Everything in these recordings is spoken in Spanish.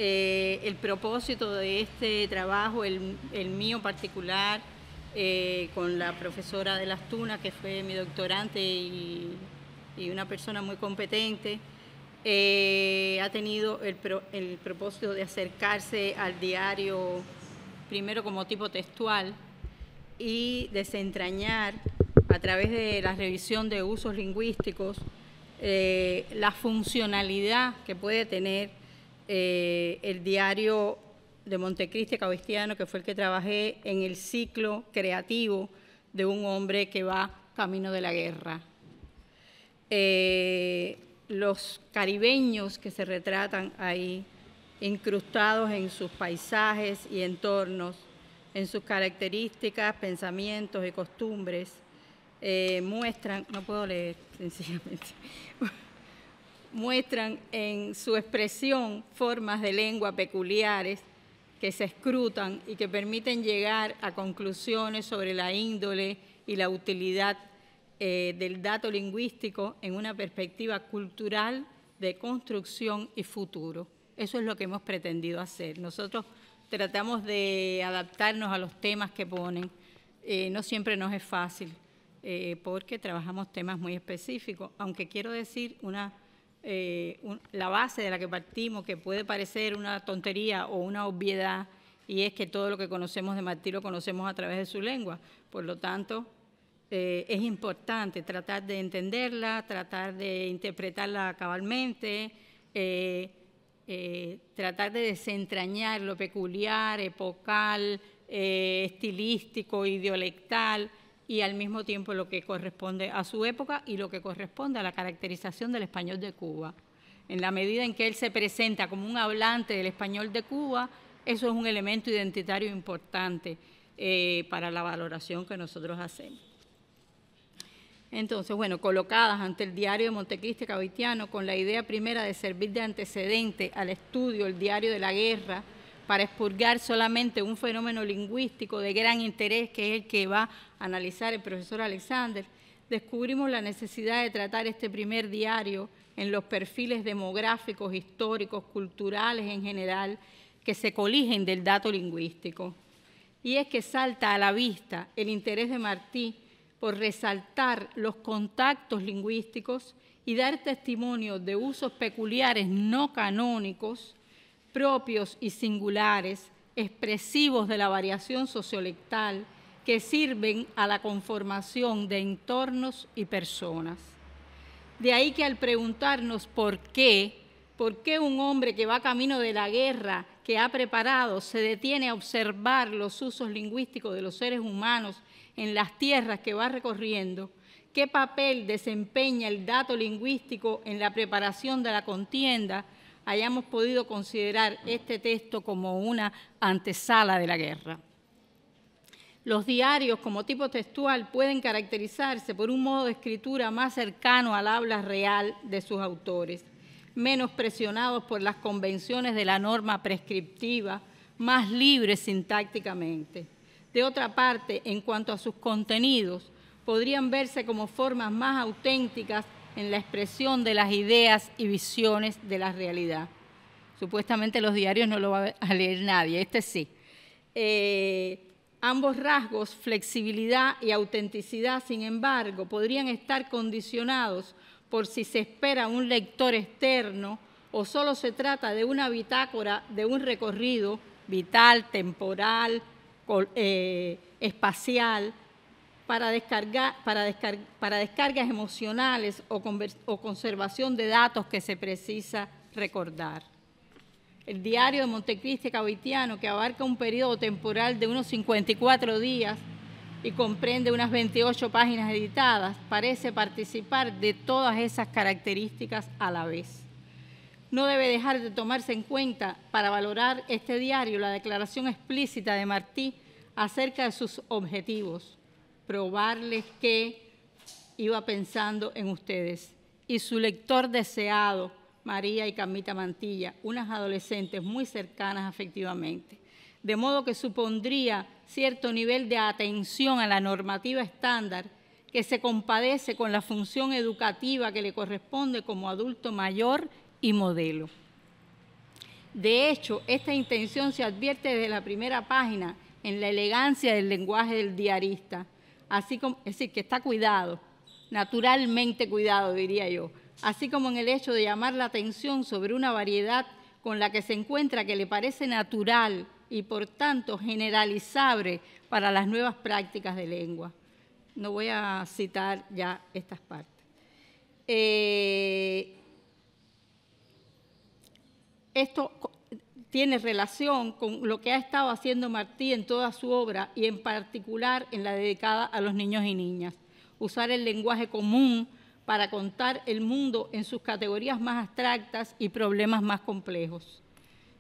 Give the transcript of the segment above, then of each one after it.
El propósito de este trabajo, el mío particular, con la profesora de Las Tunas, que fue mi doctorante y una persona muy competente, ha tenido el propósito de acercarse al diario, primero como tipo textual, y desentrañar a través de la revisión de usos lingüísticos la funcionalidad que puede tener el diario de Montecristi Cabestiano, que fue el que trabajé en el ciclo creativo de un hombre que va camino de la guerra. Los caribeños que se retratan ahí, incrustados en sus paisajes y entornos, en sus características, pensamientos y costumbres, muestran, no puedo leer sencillamente, muestran en su expresión formas de lengua peculiares que se escrutan y que permiten llegar a conclusiones sobre la índole y la utilidad del dato lingüístico en una perspectiva cultural de construcción y futuro. Eso es lo que hemos pretendido hacer. Nosotros tratamos de adaptarnos a los temas que ponen. No siempre nos es fácil porque trabajamos temas muy específicos, aunque quiero decir la base de la que partimos, que puede parecer una tontería o una obviedad, y es que todo lo que conocemos de Martí lo conocemos a través de su lengua. Por lo tanto, es importante tratar de entenderla, tratar de interpretarla cabalmente, tratar de desentrañar lo peculiar, epocal, estilístico y dialectal, y al mismo tiempo lo que corresponde a su época y lo que corresponde a la caracterización del español de Cuba. En la medida en que él se presenta como un hablante del español de Cuba, eso es un elemento identitario importante para la valoración que nosotros hacemos. Entonces, bueno, colocadas ante el diario de Montecristi Cabestiano con la idea primera de servir de antecedente al estudio del diario de la guerra para expurgar solamente un fenómeno lingüístico de gran interés, que es el que va a analizar el profesor Alexander, descubrimos la necesidad de tratar este primer diario en los perfiles demográficos, históricos, culturales en general, que se coligen del dato lingüístico. Y es que salta a la vista el interés de Martí por resaltar los contactos lingüísticos y dar testimonio de usos peculiares no canónicos, propios y singulares, expresivos de la variación sociolectal, que sirven a la conformación de entornos y personas. De ahí que al preguntarnos por qué un hombre que va camino de la guerra, que ha preparado, se detiene a observar los usos lingüísticos de los seres humanos en las tierras que va recorriendo, qué papel desempeña el dato lingüístico en la preparación de la contienda, hayamos podido considerar este texto como una antesala de la guerra. Los diarios como tipo textual pueden caracterizarse por un modo de escritura más cercano al habla real de sus autores, menos presionados por las convenciones de la norma prescriptiva, más libres sintácticamente. De otra parte, en cuanto a sus contenidos, podrían verse como formas más auténticas en la expresión de las ideas y visiones de la realidad. Supuestamente los diarios no lo va a leer nadie, este sí. Ambos rasgos, flexibilidad y autenticidad, sin embargo, podrían estar condicionados por si se espera un lector externo o solo se trata de una bitácora de un recorrido vital, temporal, espacial, para descargas emocionales o conservación de datos que se precisa recordar. El diario de Montecristi Cabestiano, que abarca un periodo temporal de unos 54 días y comprende unas 28 páginas editadas, parece participar de todas esas características a la vez. No debe dejar de tomarse en cuenta para valorar este diario la declaración explícita de Martí acerca de sus objetivos, probarles que iba pensando en ustedes, y su lector deseado, María y Camita Mantilla, unas adolescentes muy cercanas afectivamente, de modo que supondría cierto nivel de atención a la normativa estándar que se compadece con la función educativa que le corresponde como adulto mayor y modelo. De hecho, esta intención se advierte desde la primera página en la elegancia del lenguaje del diarista, así como, es decir, que está cuidado, naturalmente cuidado, diría yo, así como en el hecho de llamar la atención sobre una variedad con la que se encuentra que le parece natural y, por tanto, generalizable para las nuevas prácticas de lengua. No voy a citar ya estas partes. Esto tiene relación con lo que ha estado haciendo Martí en toda su obra y en particular en la dedicada a los niños y niñas. Usar el lenguaje común para contar el mundo en sus categorías más abstractas y problemas más complejos.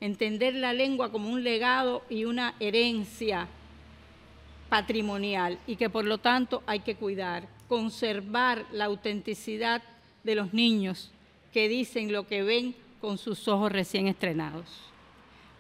Entender la lengua como un legado y una herencia patrimonial y que por lo tanto hay que cuidar, conservar la autenticidad de los niños que dicen lo que ven con sus ojos recién estrenados.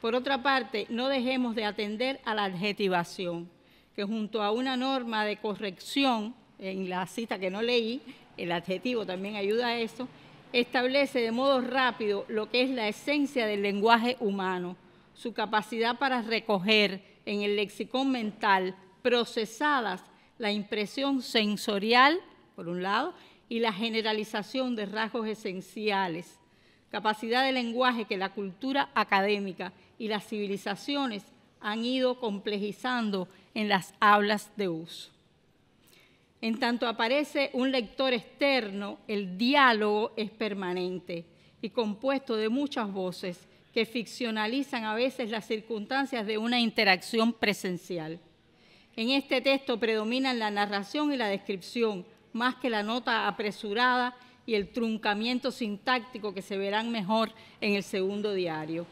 Por otra parte, no dejemos de atender a la adjetivación, que junto a una norma de corrección, en la cita que no leí, el adjetivo también ayuda a eso, establece de modo rápido lo que es la esencia del lenguaje humano, su capacidad para recoger en el lexicón mental procesadas la impresión sensorial, por un lado, y la generalización de rasgos esenciales, capacidad de lenguaje que la cultura académica y las civilizaciones han ido complejizando en las hablas de uso. En tanto aparece un lector externo, el diálogo es permanente y compuesto de muchas voces que ficcionalizan a veces las circunstancias de una interacción presencial. En este texto predominan la narración y la descripción, más que la nota apresurada y el truncamiento sintáctico que se verán mejor en el segundo diario.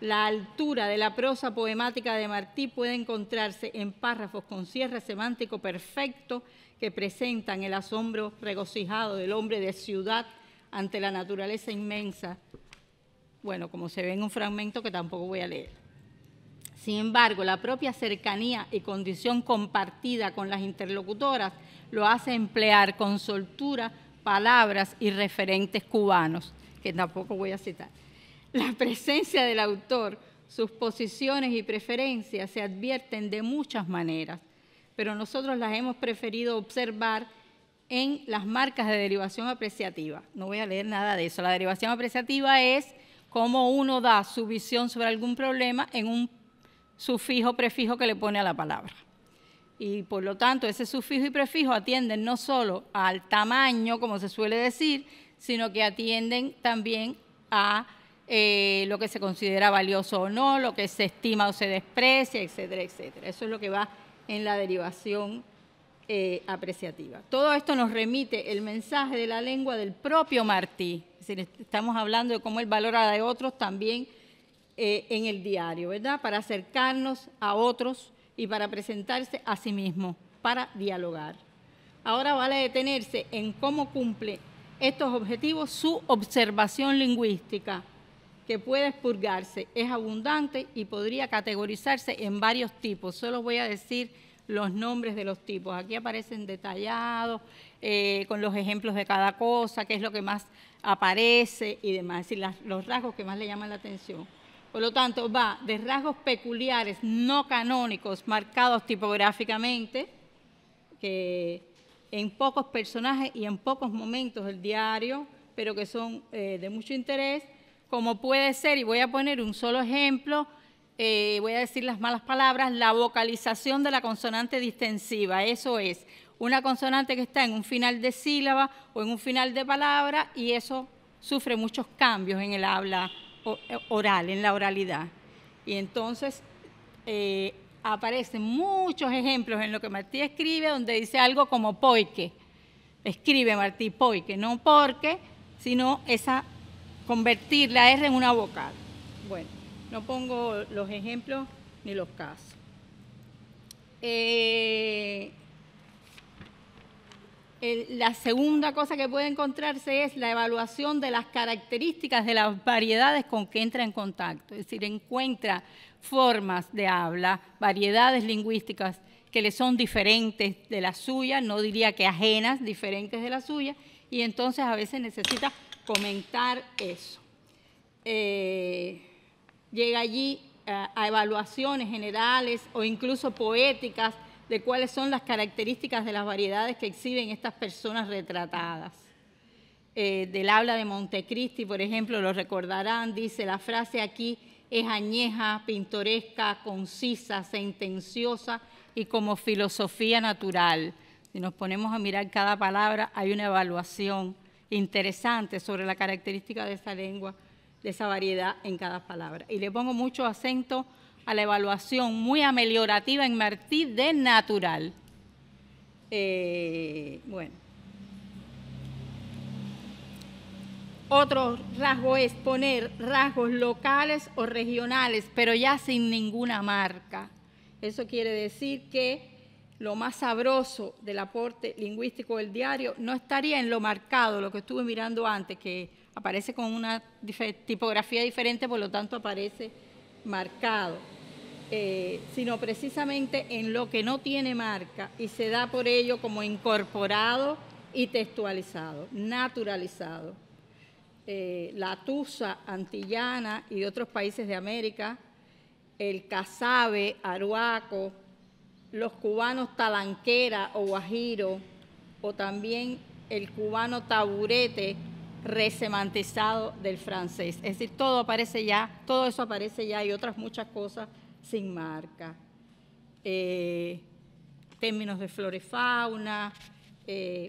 La altura de la prosa poemática de Martí puede encontrarse en párrafos con cierre semántico perfecto que presentan el asombro regocijado del hombre de ciudad ante la naturaleza inmensa, bueno, como se ve en un fragmento que tampoco voy a leer. Sin embargo, la propia cercanía y condición compartida con las interlocutoras lo hace emplear con soltura palabras y referentes cubanos, que tampoco voy a citar. La presencia del autor, sus posiciones y preferencias se advierten de muchas maneras, pero nosotros las hemos preferido observar en las marcas de derivación apreciativa. No voy a leer nada de eso. La derivación apreciativa es cómo uno da su visión sobre algún problema en un sufijo o prefijo que le pone a la palabra. Y por lo tanto, ese sufijo y prefijo atienden no solo al tamaño, como se suele decir, sino que atienden también a lo que se considera valioso o no, lo que se estima o se desprecia, etcétera, etcétera. Eso es lo que va en la derivación apreciativa. Todo esto nos remite el mensaje de la lengua del propio Martí. Es decir, estamos hablando de cómo él valora de otros también en el diario, ¿verdad? Para acercarnos a otros y para presentarse a sí mismo, para dialogar. Ahora vale detenerse en cómo cumple estos objetivos su observación lingüística, que puede expurgarse, es abundante y podría categorizarse en varios tipos. Solo voy a decir los nombres de los tipos. Aquí aparecen detallados, con los ejemplos de cada cosa, qué es lo que más aparece y demás, es decir, los rasgos que más le llaman la atención. Por lo tanto, va de rasgos peculiares no canónicos marcados tipográficamente, que en pocos personajes y en pocos momentos del diario, pero que son de mucho interés, como puede ser, y voy a poner un solo ejemplo, voy a decir las malas palabras, la vocalización de la consonante distensiva. Eso es una consonante que está en un final de sílaba o en un final de palabra y eso sufre muchos cambios en el habla oral, en la oralidad. Y entonces aparecen muchos ejemplos en lo que Martí escribe donde dice algo como poique. Escribe Martí poique, no porque, sino esa convertir la R en una vocal. Bueno, no pongo los ejemplos ni los casos. La segunda cosa que puede encontrarse es la evaluación de las características de las variedades con que entra en contacto. Es decir, encuentra formas de habla, variedades lingüísticas que le son diferentes de la suya, no diría que ajenas, diferentes de la suya, y entonces a veces necesita comentar eso. llega allí a evaluaciones generales o incluso poéticas de cuáles son las características de las variedades que exhiben estas personas retratadas. Del habla de Montecristi, por ejemplo, lo recordarán, dice: la frase aquí es añeja, pintoresca, concisa, sentenciosa y como filosofía natural. Si nos ponemos a mirar cada palabra, hay una evaluación interesante sobre la característica de esa lengua, de esa variedad en cada palabra. Y le pongo mucho acento a la evaluación muy ameliorativa en Martí de natural. Bueno. Otro rasgo es poner rasgos locales o regionales, pero ya sin ninguna marca. Eso quiere decir que lo más sabroso del aporte lingüístico del diario no estaría en lo marcado, lo que estuve mirando antes, que aparece con una tipografía diferente, por lo tanto aparece marcado, sino precisamente en lo que no tiene marca y se da por ello como incorporado y textualizado, naturalizado. La tusa antillana y de otros países de América, el casabe, aruaco, los cubanos talanquera o guajiro, o también el cubano taburete resemantizado del francés. Es decir, todo aparece ya, todo eso aparece ya y otras muchas cosas sin marca. Términos de flora y fauna,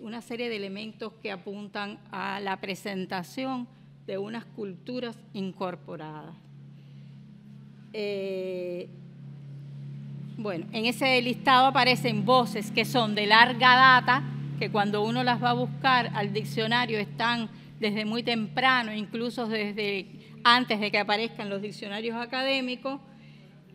una serie de elementos que apuntan a la presentación de unas culturas incorporadas. Bueno, en ese listado aparecen voces que son de larga data, que cuando uno las va a buscar al diccionario están desde muy temprano, incluso desde antes de que aparezcan los diccionarios académicos,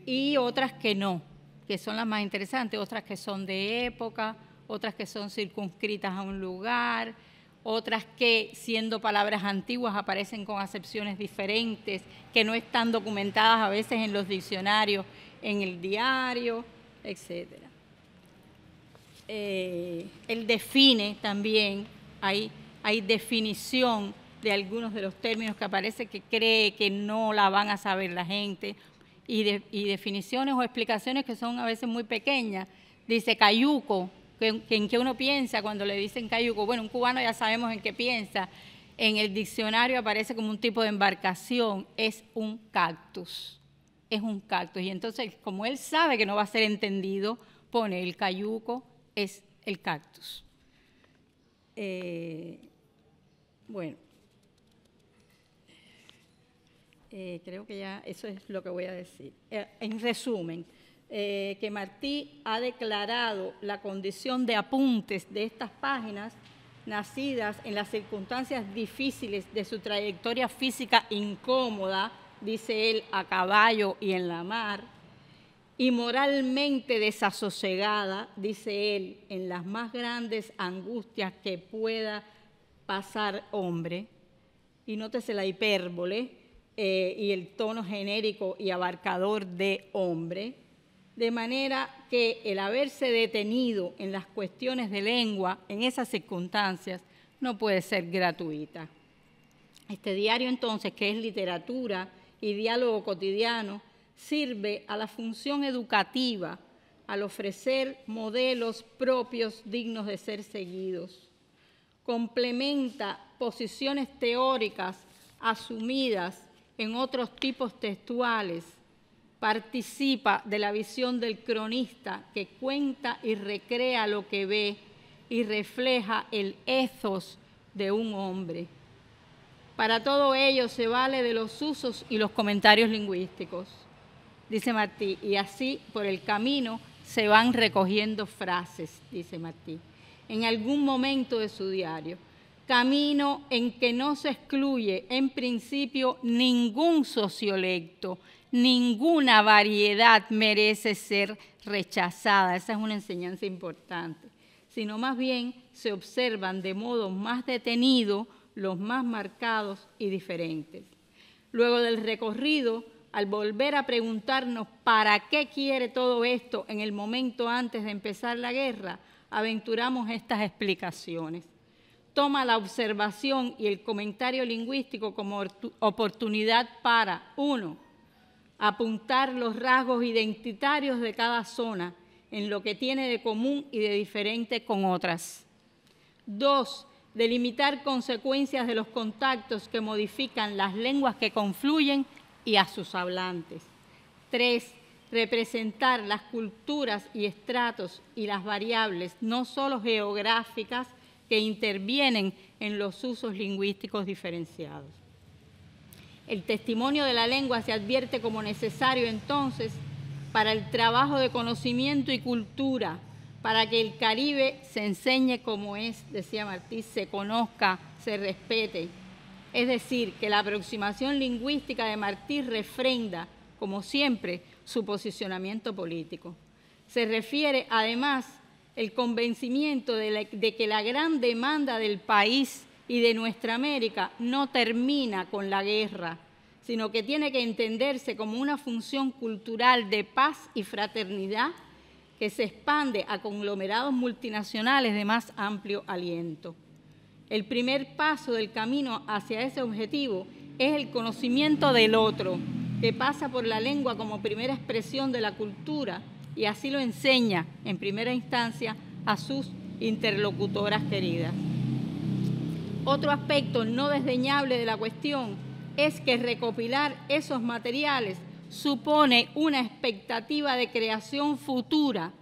y otras que no, que son las más interesantes, otras que son de época, otras que son circunscritas a un lugar, otras que, siendo palabras antiguas, aparecen con acepciones diferentes, que no están documentadas a veces en los diccionarios, en el diario, etc. Él define también, hay definición de algunos de los términos que aparece que cree que no la van a saber la gente, y definiciones o explicaciones que son a veces muy pequeñas. Dice cayuco, ¿en qué uno piensa cuando le dicen cayuco? Bueno, un cubano ya sabemos en qué piensa. En el diccionario aparece como un tipo de embarcación, es un cactus. Es un cactus. Y entonces, como él sabe que no va a ser entendido, pone el cayuco, es el cactus. Bueno, creo que ya eso es lo que voy a decir. En resumen, que Martí ha declarado la condición de apuntes de estas páginas nacidas en las circunstancias difíciles de su trayectoria física incómoda, dice él, a caballo y en la mar, y moralmente desasosegada, dice él, en las más grandes angustias que pueda pasar hombre. Y nótese la hipérbole y el tono genérico y abarcador de hombre, de manera que el haberse detenido en las cuestiones de lengua en esas circunstancias no puede ser gratuita. Este diario, entonces, que es literatura y diálogo cotidiano, sirve a la función educativa al ofrecer modelos propios dignos de ser seguidos. Complementa posiciones teóricas asumidas en otros tipos textuales. Participa de la visión del cronista que cuenta y recrea lo que ve y refleja el ethos de un hombre. Para todo ello se vale de los usos y los comentarios lingüísticos, dice Martí, y así por el camino se van recogiendo frases, dice Martí, en algún momento de su diario. Camino en que no se excluye en principio ningún sociolecto, ninguna variedad merece ser rechazada, esa es una enseñanza importante, sino más bien se observan de modo más detenido los más marcados y diferentes. Luego del recorrido, al volver a preguntarnos para qué quiere todo esto en el momento antes de empezar la guerra, aventuramos estas explicaciones. Toma la observación y el comentario lingüístico como oportunidad para, 1, apuntar los rasgos identitarios de cada zona en lo que tiene de común y de diferente con otras. 2. Delimitar consecuencias de los contactos que modifican las lenguas que confluyen y a sus hablantes. 3. Representar las culturas y estratos y las variables, no solo geográficas, que intervienen en los usos lingüísticos diferenciados. El testimonio de la lengua se advierte como necesario entonces para el trabajo de conocimiento y cultura, para que el Caribe se enseñe como es, decía Martí, se conozca, se respete. Es decir, que la aproximación lingüística de Martí refrenda, como siempre, su posicionamiento político. Se refiere, además, el convencimiento de que la gran demanda del país y de nuestra América no termina con la guerra, sino que tiene que entenderse como una función cultural de paz y fraternidad que se expande a conglomerados multinacionales de más amplio aliento. El primer paso del camino hacia ese objetivo es el conocimiento del otro, que pasa por la lengua como primera expresión de la cultura y así lo enseña en primera instancia a sus interlocutoras queridas. Otro aspecto no desdeñable de la cuestión es que recopilar esos materiales supone una expectativa de creación futura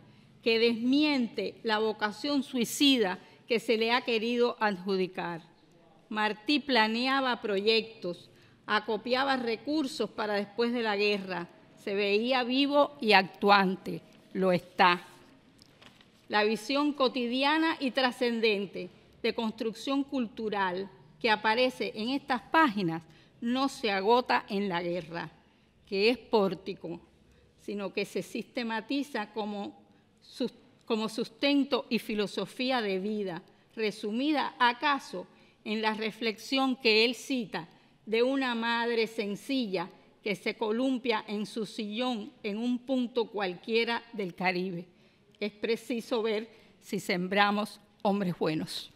que desmiente la vocación suicida que se le ha querido adjudicar. Martí planeaba proyectos, acopiaba recursos para después de la guerra, se veía vivo y actuante, lo está. La visión cotidiana y trascendente de construcción cultural que aparece en estas páginas no se agota en la guerra, que es pórtico, sino que se sistematiza como sustento y filosofía de vida, resumida acaso en la reflexión que él cita de una madre sencilla que se columpia en su sillón en un punto cualquiera del Caribe. Es preciso ver si sembramos hombres buenos.